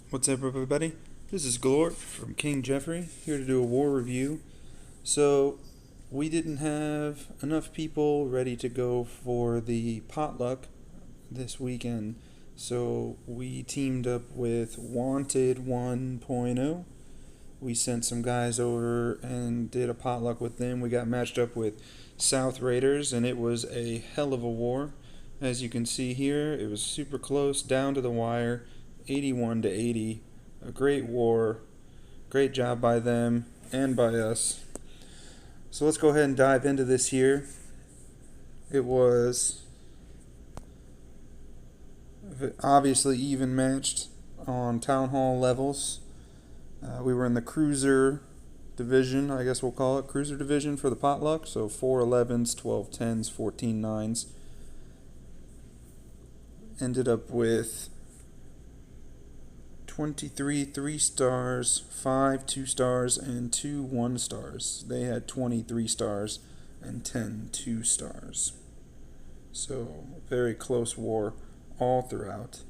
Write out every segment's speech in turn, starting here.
What's up, everybody? This is Glort from King Jeffrey, here to do a war review. So, we didn't have enough people ready to go for the potluck this weekend, so we teamed up with Wanted 1.0. We sent some guys over and did a potluck with them. We got matched up with South Raiders, and it was a hell of a war. As you can see here, it was super close, down to the wire, 81 to 80. A great war. Great job by them and by us. So let's go ahead and dive into this here. It was obviously even matched on town hall levels. We were in the cruiser division, I guess we'll call it cruiser division for the potluck. So 4 11s, 12 10s, 14 9s. Ended up with 23 3 stars, 5 2 stars, and 2 1 stars. They had 23 stars and 10 2 stars. So, very close war all throughout.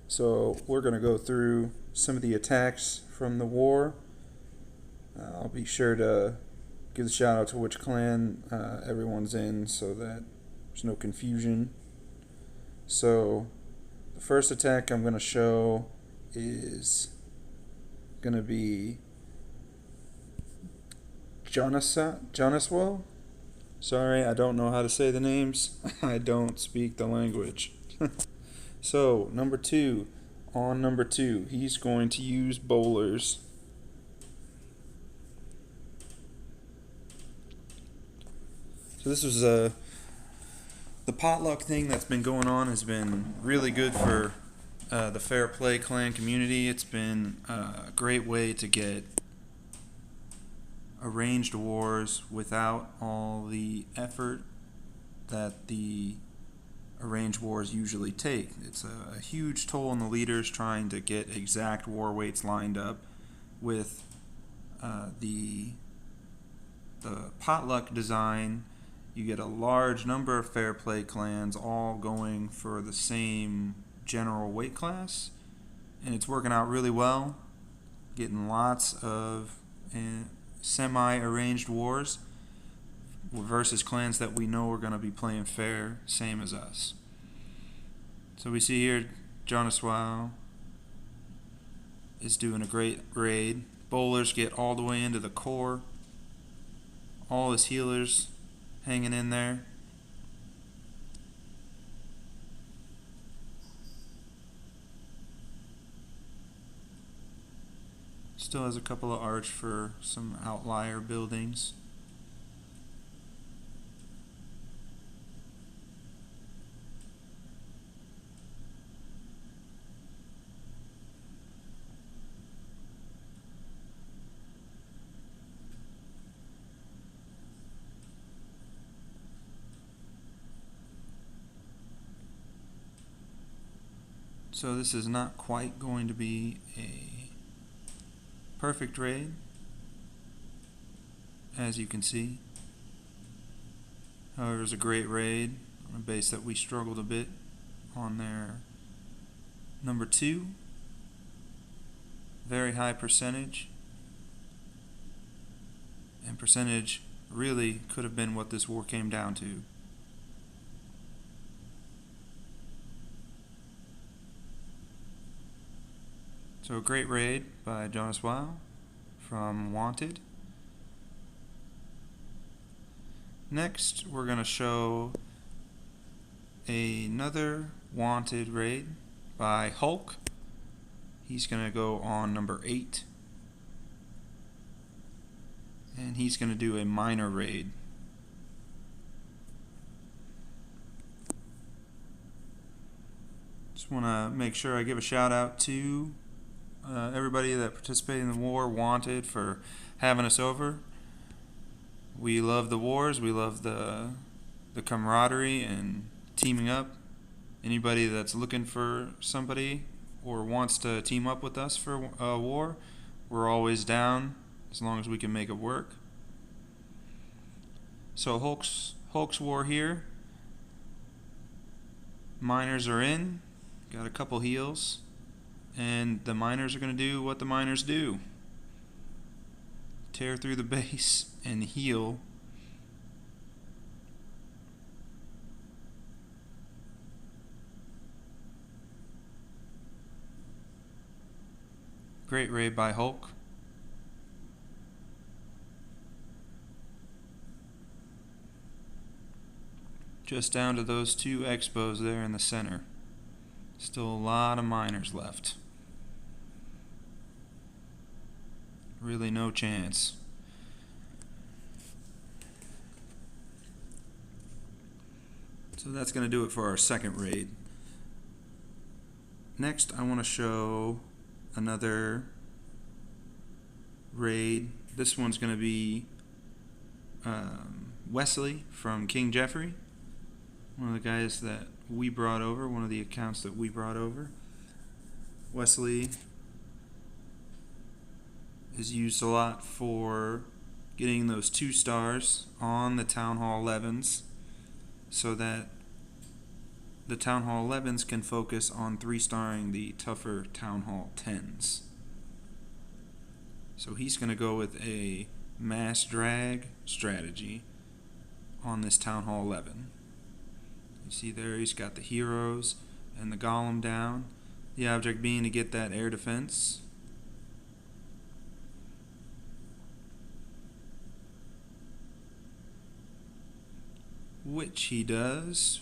So, we're going to go through some of the attacks from the war. I'll be sure to give a shout out to which clan everyone's in so that there's no confusion. So, the first attack I'm going to show is going to be Jonaswell. Sorry, I don't know how to say the names. I don't speak the language. So, number 2. On number 2, he's going to use bowlers. So this was the potluck thing that's been going on has been really good for the Fair Play clan community. It's been a great way to get arranged wars without all the effort that the arranged wars usually take. It's a huge toll on the leaders trying to get exact war weights lined up. With the potluck design, you get a large number of Fair Play clans all going for the same general weight class, and it's working out really well, getting lots of semi-arranged wars versus clans that we know are going to be playing fair, same as us. So we see here Jonaswell is doing a great raid. Bowlers get all the way into the core. All his healers hanging in there. Still has a couple of arch for some outlier buildings. So this is not quite going to be a perfect raid, as you can see. However, it was a great raid on a base that we struggled a bit on their number 2. Very high percentage. And percentage really could have been what this war came down to. So a great raid by Jonaswell from Wanted. Next, we're going to show another Wanted raid by Hulk. He's going to go on number 8. And he's going to do a minor raid. Just want to make sure I give a shout out to everybody that participated in the war, Wanted, for having us over. We love the wars. We love the camaraderie and teaming up. Anybody that's looking for somebody or wants to team up with us for a war, we're always down as long as we can make it work. So Hulk's war here. Miners are in. Got a couple heals. and the miners are going to do what the miners do. Tear through the base and heal. Great raid by Hulk. Just down to those two expos there in the center. Still a lot of miners left. Really no chance. So that's going to do it for our second raid. Next, I want to show another raid. This one's going to be Wesley from King Jeffrey. One of the guys that we brought over, one of the accounts that we brought over. Wesley is used a lot for getting those 2 stars on the Town Hall 11s so that the Town Hall 11s can focus on 3-starring the tougher Town Hall 10s. So he's going to go with a mass drag strategy on this Town Hall 11. You see there he's got the heroes and the golem down. The object being to get that air defense. Which he does.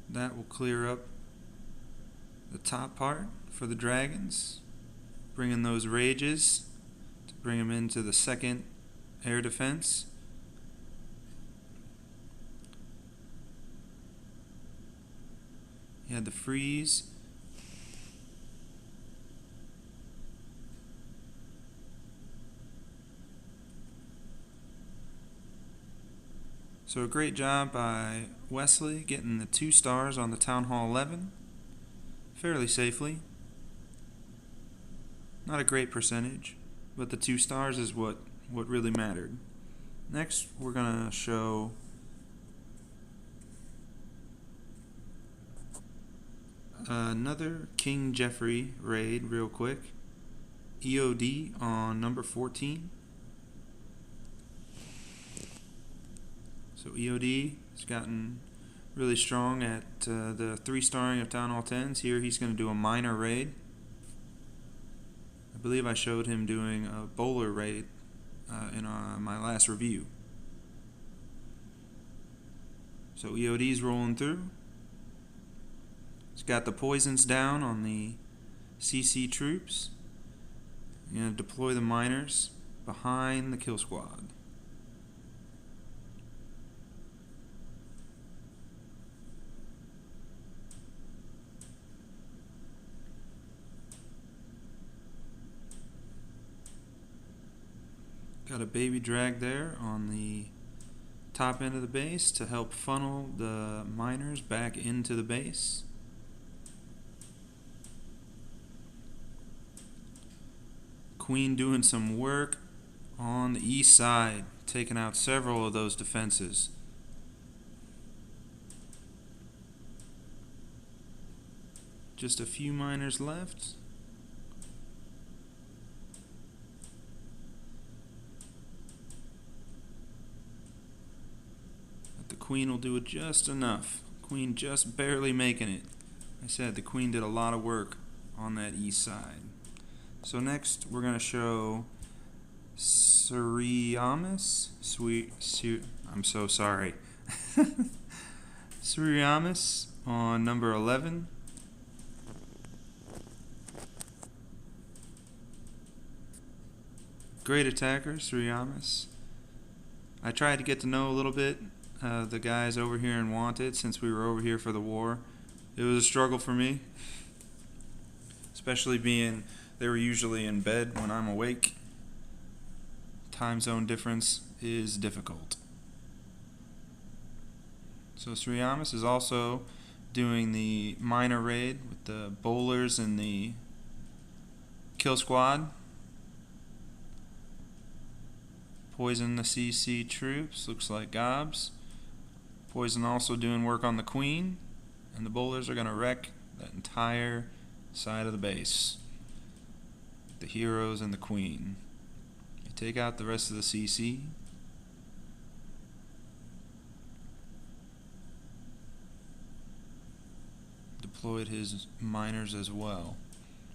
That will clear up the top part for the dragons, bringing those rages to bring them into the second air defense. You had the freeze. So a great job by Wesley getting the 2 stars on the Town Hall 11 fairly safely. Not a great percentage, but the 2 stars is what really mattered. Next, we're going to show another King Jeffrey raid real quick. EOD on number 14. So EOD has gotten really strong at the 3-starring of Town Hall 10s. Here he's going to do a minor raid. I believe I showed him doing a bowler raid in my last review. So EOD's rolling through. He's got the poisons down on the CC troops. He's going to deploy the miners behind the kill squad. Got a baby drag there on the top end of the base to help funnel the miners back into the base. Queen doing some work on the east side, taking out several of those defenses. Just a few miners left. Queen will do it just enough. Queen just barely making it. I said the Queen did a lot of work on that east side. So next we're going to show Suriamis. I'm so sorry. Suriamis on number 11. Great attacker, Suriamis. I tried to get to know a little bit the guys over here in Wanted since we were over here for the war. It was a struggle for me, especially being they were usually in bed when I'm awake. Time zone difference is difficult. So Suriamis is also doing the minor raid with the bowlers and the kill squad. Poison the CC troops, looks like gobs. Poison also doing work on the queen, and the bowlers are going to wreck that entire side of the base. The heroes and the queen. You take out the rest of the CC. Deployed his miners as well.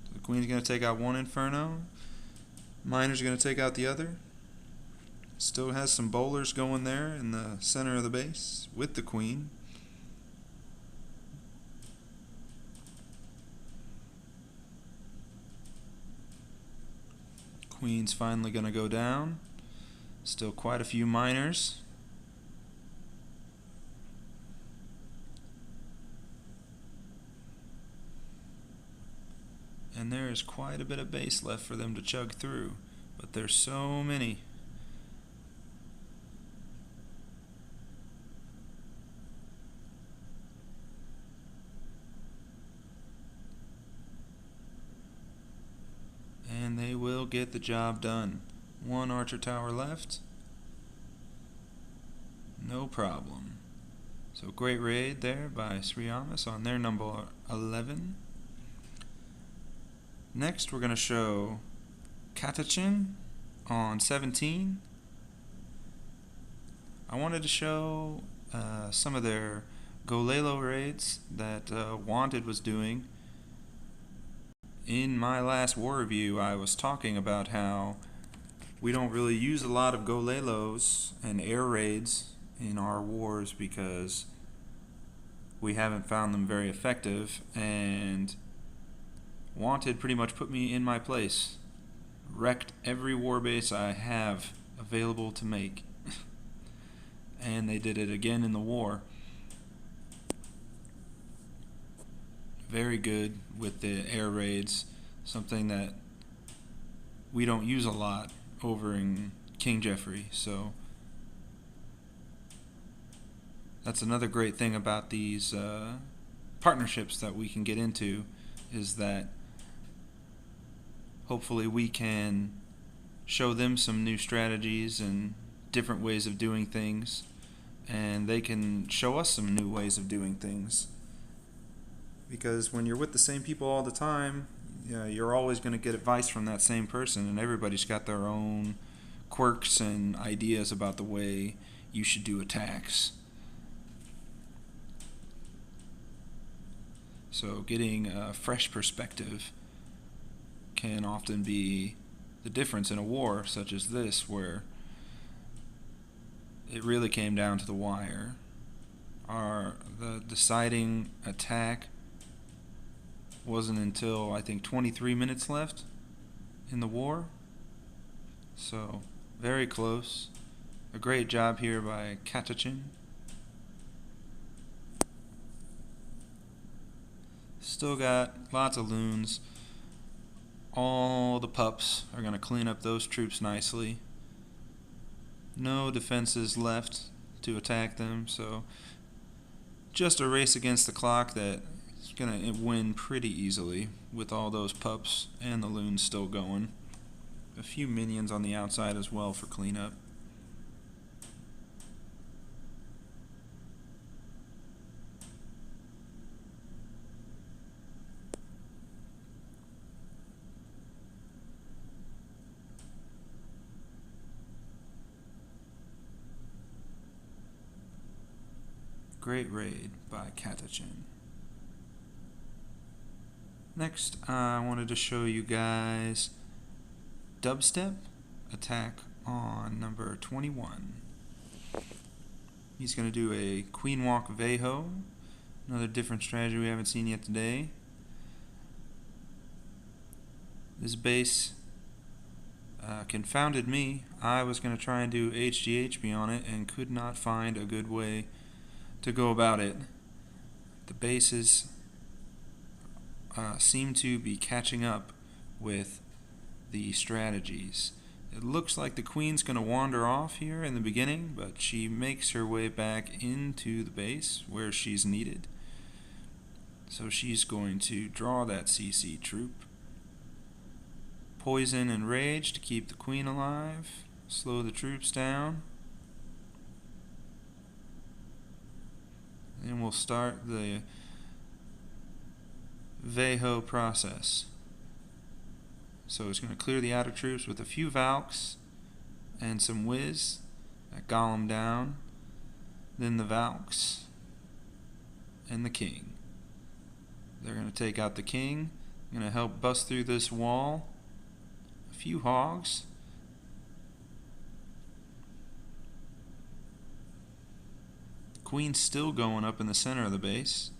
So the queen's going to take out one inferno. Miners are going to take out the other. Still has some bowlers going there in the center of the base with the queen. Queen's finally going to go down. Still quite a few miners. And there is quite a bit of base left for them to chug through, but there's so many. And they will get the job done. One archer tower left. No problem. So great raid there by Sriyamas on their number 11. Next we're going to show Katachin on 17. I wanted to show some of their Golelo raids that Wanted was doing. In my last war review, I was talking about how we don't really use a lot of Golelos and air raids in our wars because we haven't found them very effective, and Wanted pretty much put me in my place. Wrecked every war base I have available to make. And they did it again in the war. Very good with the air raids, something that we don't use a lot over in King Jeffrey. So that's another great thing about these partnerships that we can get into, is that hopefully we can show them some new strategies and different ways of doing things, and they can show us some new ways of doing things. Because when you're with the same people all the time, you're always going to get advice from that same person, and everybody's got their own quirks and ideas about the way you should do attacks. So getting a fresh perspective can often be the difference in a war such as this, where it really came down to the wire. The deciding attack wasn't until I think 23 minutes left in the war. So very close. A great job here by Katachin. Still got lots of loons. All the pups are going to clean up those troops nicely. No defenses left to attack them, so just a race against the clock that is going to win pretty easily with all those pups and the loons still going. A few minions on the outside as well for cleanup. Great raid by Katachin. Next, I wanted to show you guys Dubstep attack on number 21. He's going to do a Queen Walk Veho, another different strategy we haven't seen yet today. This base confounded me. I was going to try and do HGHB on it and could not find a good way to go about it. The bases seem to be catching up with the strategies. It looks like the queen's going to wander off here in the beginning, but she makes her way back into the base where she's needed. So she's going to draw that CC troop. Poison and Rage to keep the queen alive. slow the troops down, and we'll start the Veho process. So it's going to clear the outer troops with a few Valks and some Whiz that golem down, then the Valks and the King. They're going to take out the King, going to help bust through this wall. A few Hogs. Queen's still going up in the center of the base.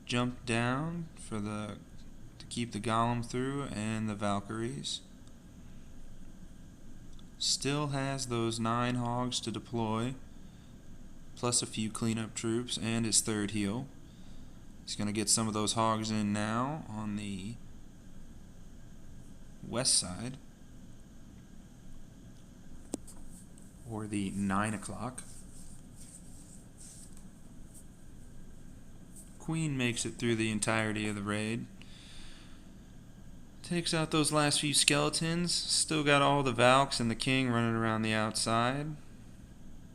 Jump down to keep the Golem through and the Valkyries. Still has those 9 Hogs to deploy, plus a few cleanup troops and his third heal. He's going to get some of those Hogs in now on the west side, or the 9 o'clock. Queen makes it through the entirety of the raid. Takes out those last few skeletons. Still got all the Valks and the King running around the outside.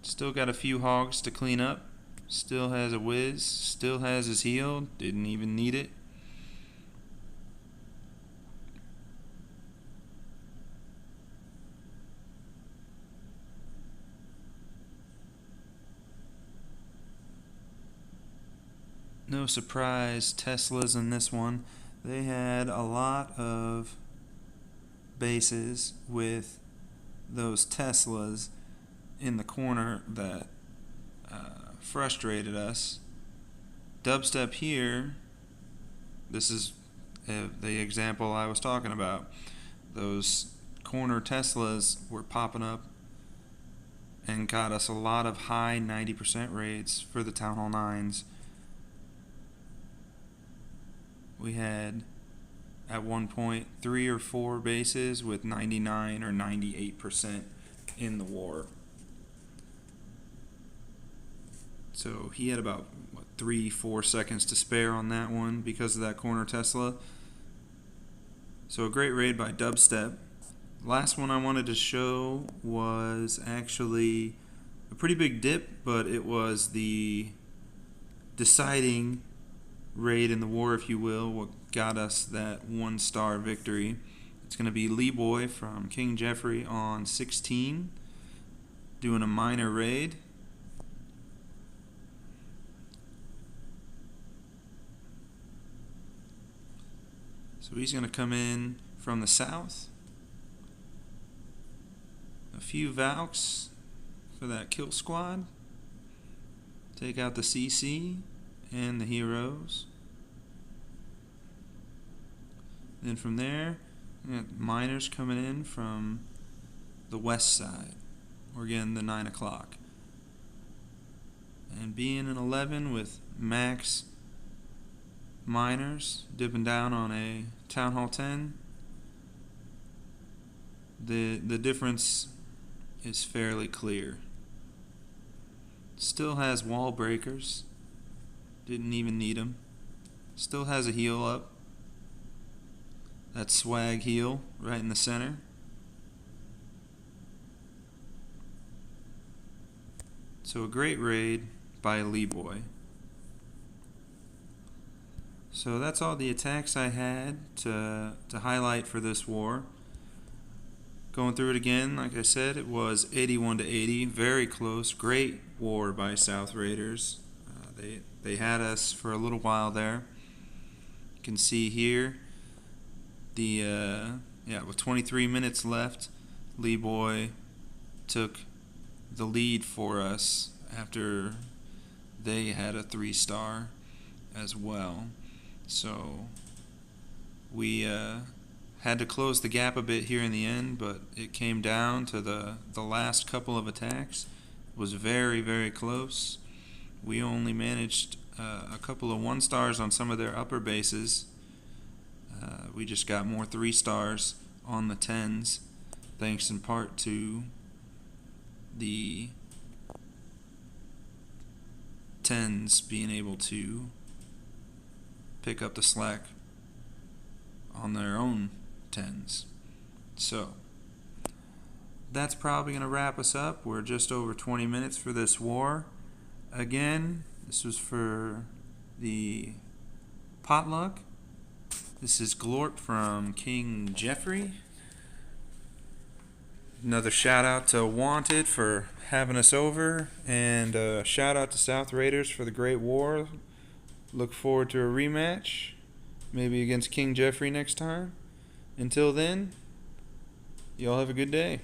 Still got a few Hogs to clean up. Still has a Whiz. Still has his heal. Didn't even need it. No surprise, Teslas in this one. They had a lot of bases with those Teslas in the corner that frustrated us. Dubstep here, this is the example I was talking about. Those corner Teslas were popping up and got us a lot of high 90% raids for the Town Hall 9s. We had at one point 3 or 4 bases with 99 or 98% in the war. So he had about 3-4 seconds to spare on that one because of that corner Tesla. So a great raid by Dubstep. Last one I wanted to show was actually a pretty big dip, but it was the deciding raid in the war, if you will, what got us that 1-star victory. It's going to be Lee Boy from King Jeffrey on 16, doing a minor raid. So he's going to come in from the south. A few Valks for that kill squad. Take out the CC and the heroes. Then from there, we got miners coming in from the west side, or again the 9 o'clock. And being an 11 with max miners dipping down on a Town Hall 10, the difference is fairly clear. Still has wall breakers. Didn't even need them. Still has a heal up. That swag heal right in the center. So a great raid by Lee Boy. So that's all the attacks I had to highlight for this war. Going through it again, like I said, it was 81 to 80, very close. Great war by South Raiders. They had us for a little while there. You can see here with 23 minutes left, Lee Boy took the lead for us after they had a 3-star as well. So we had to close the gap a bit here in the end, but it came down to the last couple of attacks. It was very, very close. We only managed a couple of 1-stars on some of their upper bases. We just got more 3-stars on the 10s, thanks in part to the 10s being able to pick up the slack on their own 10s. So that's probably going to wrap us up. We're just over 20 minutes for this war. Again, this was for the potluck. This is Glort from King Jeffrey. Another shout out to Wanted for having us over, and shout out to South Raiders for the great war. Look forward to a rematch, maybe against King Jeffrey next time. Until then, y'all have a good day.